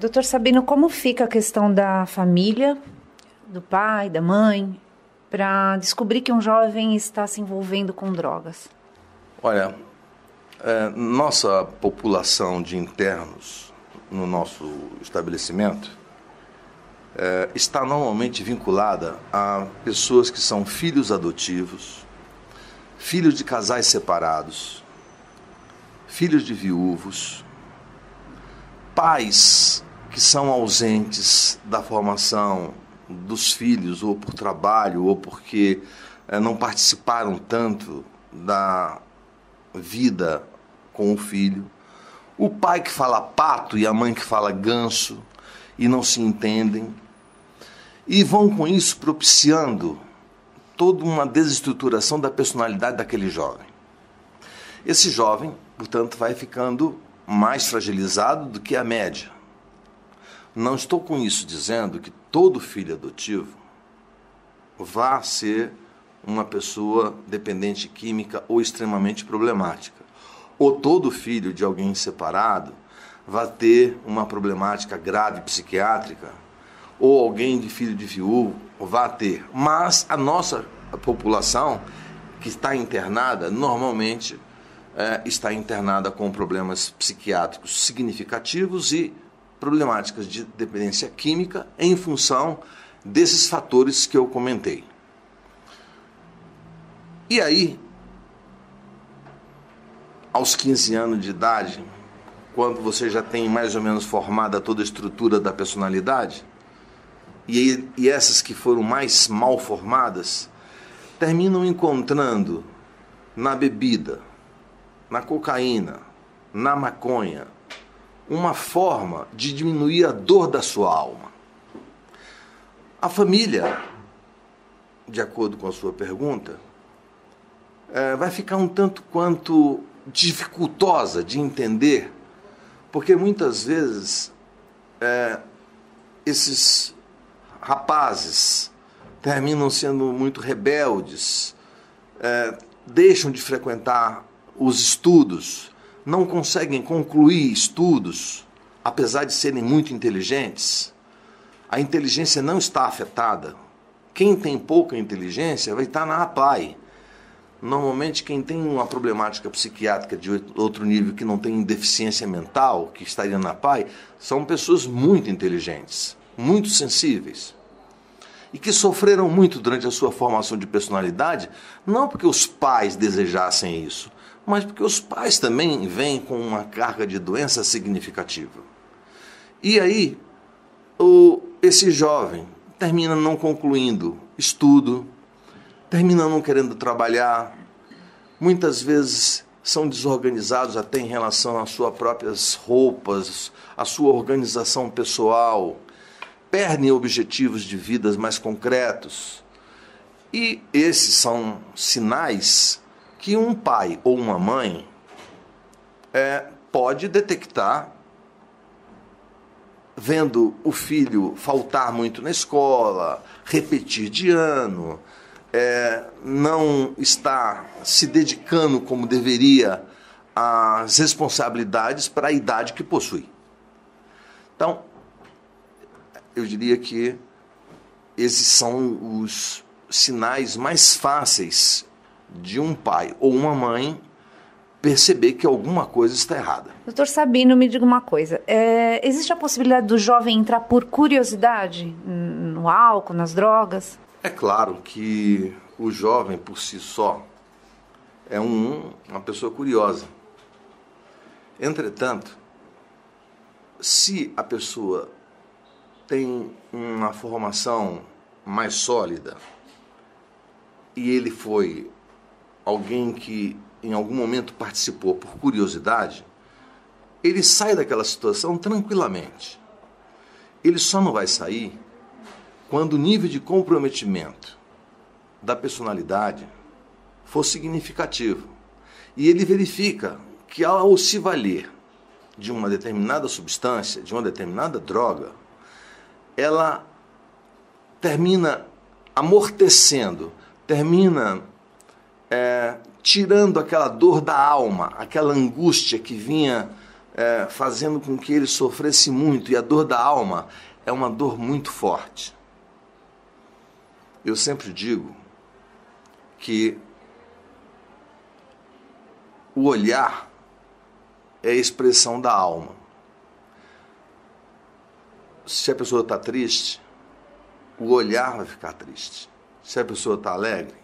Doutor Sabino, como fica a questão da família, do pai, da mãe, para descobrir que um jovem está se envolvendo com drogas? Olha, nossa população de internos no nosso estabelecimento está normalmente vinculada a pessoas que são filhos adotivos, filhos de casais separados, filhos de viúvos, pais que são ausentes da formação dos filhos, ou por trabalho, ou porque não participaram tanto da vida com o filho, o pai que fala pato e a mãe que fala ganso e não se entendem, e vão com isso propiciando toda uma desestruturação da personalidade daquele jovem. Esse jovem, portanto, vai ficando mais fragilizado do que a média. Não estou com isso dizendo que todo filho adotivo vá ser uma pessoa dependente química ou extremamente problemática. Ou todo filho de alguém separado vai ter uma problemática grave psiquiátrica, ou alguém de filho de viúvo vai ter. Mas a nossa população que está internada, normalmente está internada com problemas psiquiátricos significativos e problemáticas de dependência química em função desses fatores que eu comentei. E aí, aos 15 anos de idade, quando você já tem mais ou menos formada toda a estrutura da personalidade, e essas que foram mais mal formadas, terminam encontrando na bebida, na cocaína, na maconha, uma forma de diminuir a dor da sua alma. A família, de acordo com a sua pergunta, vai ficar um tanto quanto dificultosa de entender, porque muitas vezes esses rapazes terminam sendo muito rebeldes, deixam de frequentar os estudos, não conseguem concluir estudos, apesar de serem muito inteligentes. A inteligência não está afetada. Quem tem pouca inteligência vai estar na APAE. Normalmente, quem tem uma problemática psiquiátrica de outro nível, que não tem deficiência mental, que estaria na APAE, são pessoas muito inteligentes, muito sensíveis, e que sofreram muito durante a sua formação de personalidade, não porque os pais desejassem isso, mas porque os pais também vêm com uma carga de doença significativa. E aí, esse jovem termina não concluindo estudo, termina não querendo trabalhar, muitas vezes são desorganizados até em relação às suas próprias roupas, à sua organização pessoal, perdem objetivos de vidas mais concretos. E esses são sinais que um pai ou uma mãe pode detectar vendo o filho faltar muito na escola, repetir de ano, não estar se dedicando como deveria às responsabilidades para a idade que possui. Então, eu diria que esses são os sinais mais fáceis de um pai ou uma mãe perceber que alguma coisa está errada. Doutor Sabino, me diga uma coisa. Existe a possibilidade do jovem entrar por curiosidade no álcool, nas drogas? É claro que o jovem, por si só, é uma pessoa curiosa. Entretanto, se a pessoa tem uma formação mais sólida e ele foi alguém que em algum momento participou por curiosidade, ele sai daquela situação tranquilamente. Ele só não vai sair quando o nível de comprometimento da personalidade for significativo. E ele verifica que ao se valer de uma determinada substância, de uma determinada droga, ela termina amortecendo, termina tirando aquela dor da alma, aquela angústia que vinha fazendo com que ele sofresse muito, e a dor da alma é uma dor muito forte. Eu sempre digo que o olhar é a expressão da alma. Se a pessoa está triste, o olhar vai ficar triste. Se a pessoa está alegre,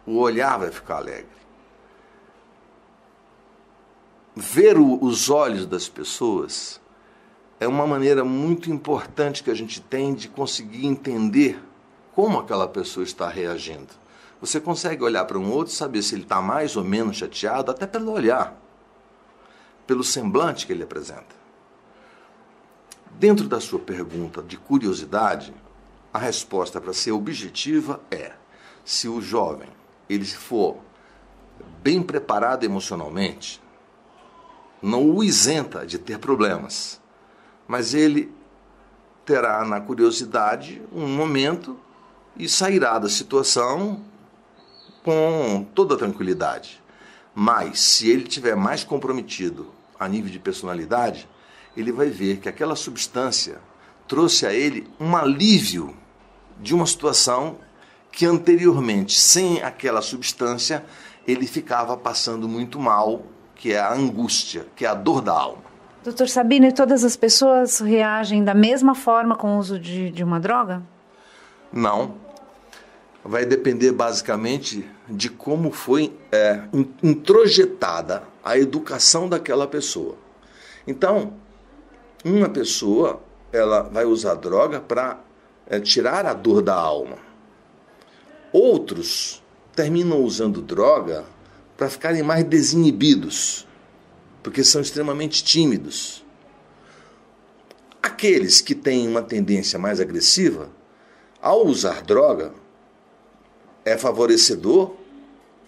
o olhar vai ficar alegre. Ver os olhos das pessoas é uma maneira muito importante que a gente tem de conseguir entender como aquela pessoa está reagindo. Você consegue olhar para um outro e saber se ele está mais ou menos chateado, até pelo olhar, pelo semblante que ele apresenta. Dentro da sua pergunta de curiosidade, a resposta para ser objetiva é: se o jovem ele for bem preparado emocionalmente, não o isenta de ter problemas, mas ele terá na curiosidade um momento e sairá da situação com toda tranquilidade. Mas se ele estiver mais comprometido a nível de personalidade, ele vai ver que aquela substância trouxe a ele um alívio de uma situação que anteriormente, sem aquela substância, ele ficava passando muito mal, que é a angústia, que é a dor da alma. Doutor Sabino, e todas as pessoas reagem da mesma forma com o uso de uma droga? Não. Vai depender basicamente de como foi introjetada a educação daquela pessoa. Então, uma pessoa ela vai usar droga para tirar a dor da alma. Outros terminam usando droga para ficarem mais desinibidos, porque são extremamente tímidos. Aqueles que têm uma tendência mais agressiva, ao usar droga, é favorecedor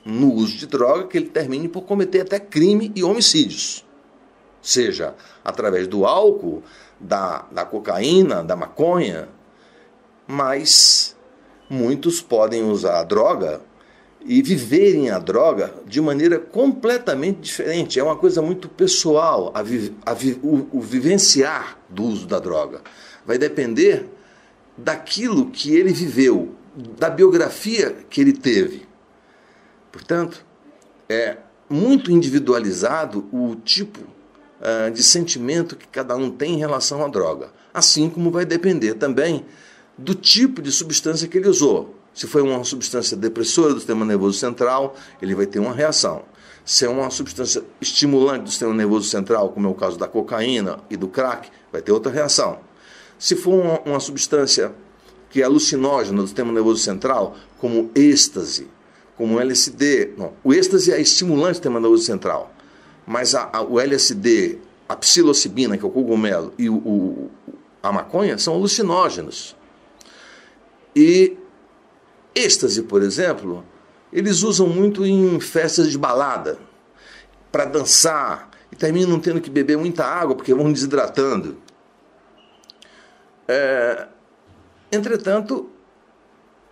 no uso de droga que ele termine por cometer até crime e homicídios. Seja através do álcool, da cocaína, da maconha, mas muitos podem usar a droga e viverem a droga de maneira completamente diferente. É uma coisa muito pessoal, o vivenciar do uso da droga. Vai depender daquilo que ele viveu, da biografia que ele teve. Portanto, é muito individualizado o tipo de sentimento que cada um tem em relação à droga. Assim como vai depender também do tipo de substância que ele usou. Se foi uma substância depressora do sistema nervoso central, ele vai ter uma reação. Se é uma substância estimulante do sistema nervoso central, como é o caso da cocaína e do crack, vai ter outra reação. Se for uma substância que é alucinógena do sistema nervoso central, como êxtase, como LSD, não, o êxtase é estimulante do sistema nervoso central, mas o LSD, a psilocibina, que é o cogumelo, e a maconha são alucinógenos. E êxtase, por exemplo, eles usam muito em festas de balada, para dançar, e terminam tendo que beber muita água, porque vão desidratando. Entretanto,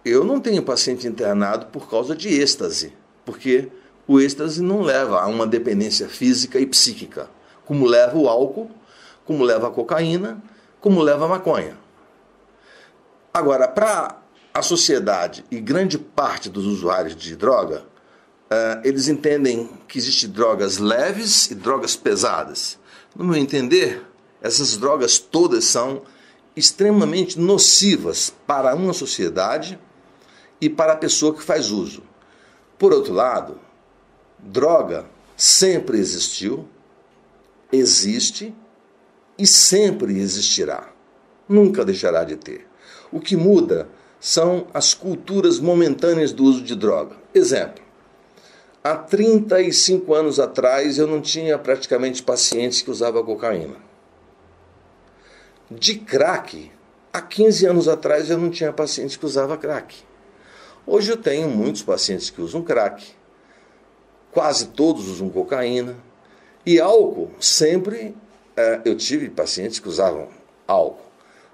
eu não tenho paciente internado por causa de êxtase, porque o êxtase não leva a uma dependência física e psíquica, como leva o álcool, como leva a cocaína, como leva a maconha. Agora, para a sociedade e grande parte dos usuários de droga, eles entendem que existem drogas leves e drogas pesadas. No meu entender, essas drogas todas são extremamente nocivas para uma sociedade e para a pessoa que faz uso. Por outro lado, droga sempre existiu, existe e sempre existirá. Nunca deixará de ter. O que muda são as culturas momentâneas do uso de droga. Exemplo, há 35 anos atrás eu não tinha praticamente pacientes que usavam cocaína. De crack, há 15 anos atrás eu não tinha pacientes que usavam crack. Hoje eu tenho muitos pacientes que usam crack, quase todos usam cocaína, e álcool sempre eu tive pacientes que usavam álcool.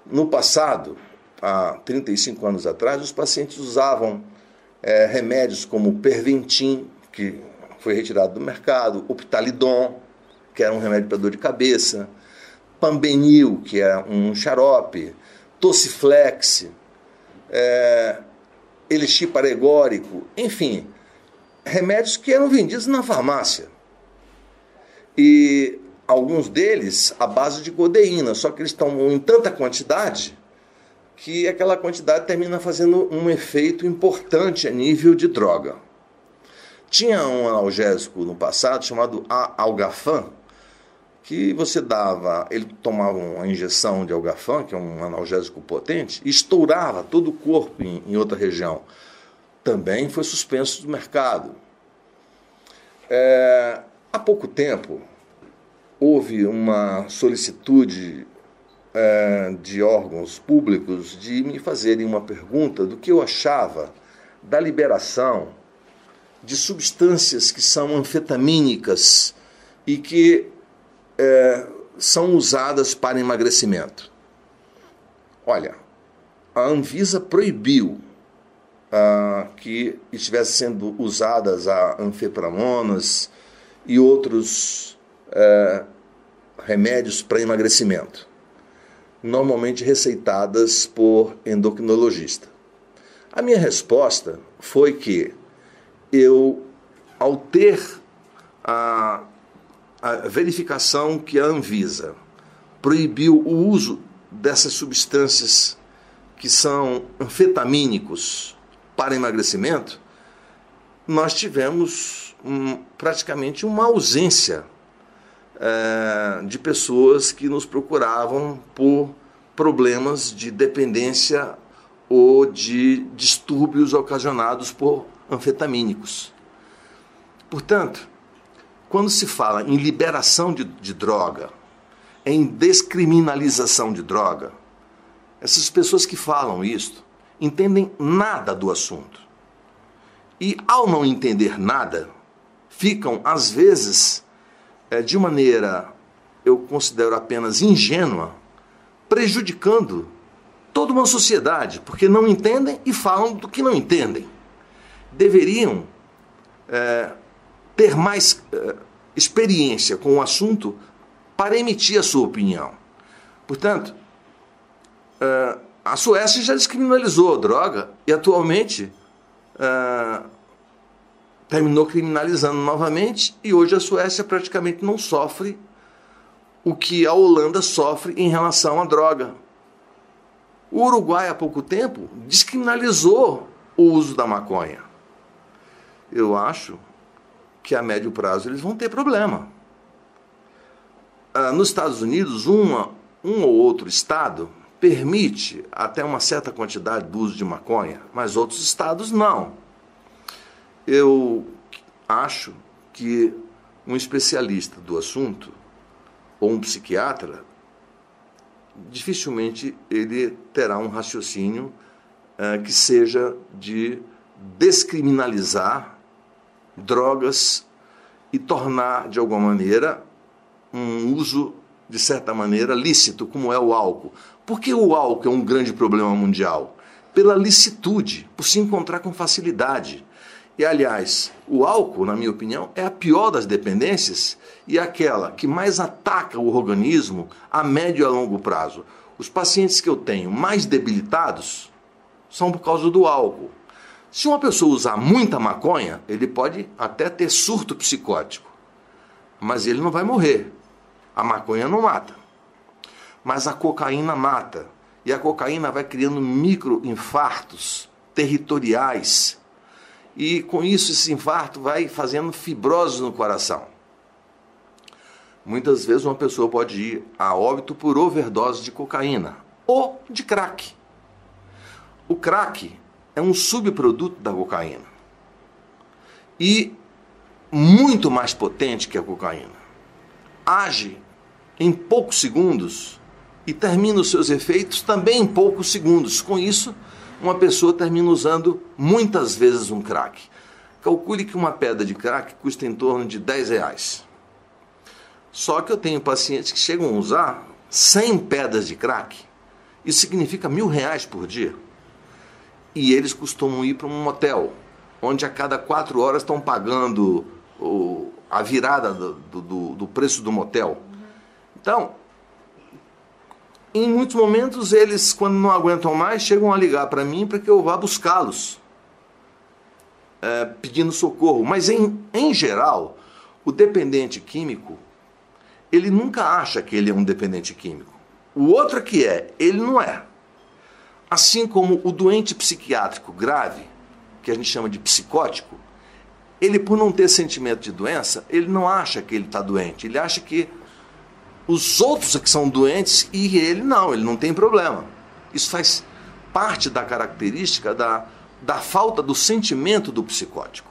No passado, há 35 anos atrás, os pacientes usavam remédios como Perventin, que foi retirado do mercado, o Ptalidon, que era um remédio para dor de cabeça, Pambenil, que é um xarope, Tociflex, Elixir paregórico, enfim, remédios que eram vendidos na farmácia. E alguns deles à base de codeína, só que eles tomam em tanta quantidade que aquela quantidade termina fazendo um efeito importante a nível de droga. Tinha um analgésico no passado chamado Algafan, que você dava, ele tomava uma injeção de Algafan, que é um analgésico potente, e estourava todo o corpo em outra região. Também foi suspenso do mercado. Há pouco tempo, houve uma solicitude de órgãos públicos de me fazerem uma pergunta do que eu achava da liberação de substâncias que são anfetamínicas e que são usadas para emagrecimento. Olha, a Anvisa proibiu que estivessem sendo usadas a anfepramonas e outros remédios para emagrecimento, normalmente receitadas por endocrinologista. A minha resposta foi que eu, ao ter a verificação que a Anvisa proibiu o uso dessas substâncias que são anfetamínicos para emagrecimento, nós tivemos praticamente uma ausência de pessoas que nos procuravam por problemas de dependência ou de distúrbios ocasionados por anfetamínicos. Portanto, quando se fala em liberação de droga, em descriminalização de droga, essas pessoas que falam isso entendem nada do assunto. E, ao não entender nada, ficam, às vezes, de maneira, eu considero apenas ingênua, prejudicando toda uma sociedade, porque não entendem e falam do que não entendem. Deveriam ter mais experiência com o assunto para emitir a sua opinião. Portanto, a Suécia já descriminalizou a droga e atualmente terminou criminalizando novamente, e hoje a Suécia praticamente não sofre o que a Holanda sofre em relação à droga. O Uruguai, há pouco tempo, descriminalizou o uso da maconha. Eu acho que a médio prazo eles vão ter problema. Nos Estados Unidos, um ou outro estado permite até uma certa quantidade do uso de maconha, mas outros estados não. Eu acho que um especialista do assunto, ou um psiquiatra, dificilmente ele terá um raciocínio que seja de descriminalizar drogas e tornar, de alguma maneira, um uso, de certa maneira, lícito, como é o álcool. Por que o álcool é um grande problema mundial? Pela licitude, por se encontrar com facilidade. E, aliás, o álcool, na minha opinião, é a pior das dependências e aquela que mais ataca o organismo a médio e a longo prazo. Os pacientes que eu tenho mais debilitados são por causa do álcool. Se uma pessoa usar muita maconha, ele pode até ter surto psicótico, mas ele não vai morrer. A maconha não mata, mas a cocaína mata. E a cocaína vai criando microinfartos territoriais. E com isso esse infarto vai fazendo fibrose no coração. Muitas vezes uma pessoa pode ir a óbito por overdose de cocaína ou de crack. O crack é um subproduto da cocaína e muito mais potente que a cocaína. Age em poucos segundos e termina os seus efeitos também em poucos segundos. Com isso, uma pessoa termina usando muitas vezes um crack. Calcule que uma pedra de crack custa em torno de R$10. Só que eu tenho pacientes que chegam a usar 100 pedras de crack. Isso significa R$1.000 por dia. E eles costumam ir para um motel, onde a cada 4 horas estão pagando a virada do preço do motel. Então, em muitos momentos, eles, quando não aguentam mais, chegam a ligar para mim para que eu vá buscá-los, pedindo socorro. Mas, em geral, o dependente químico, ele nunca acha que ele é um dependente químico. O outro ele não é. Assim como o doente psiquiátrico grave, que a gente chama de psicótico, ele, por não ter sentimento de doença, ele não acha que ele está doente. Ele acha que os outros é que são doentes e ele não tem problema. Isso faz parte da característica da falta do sentimento do psicótico.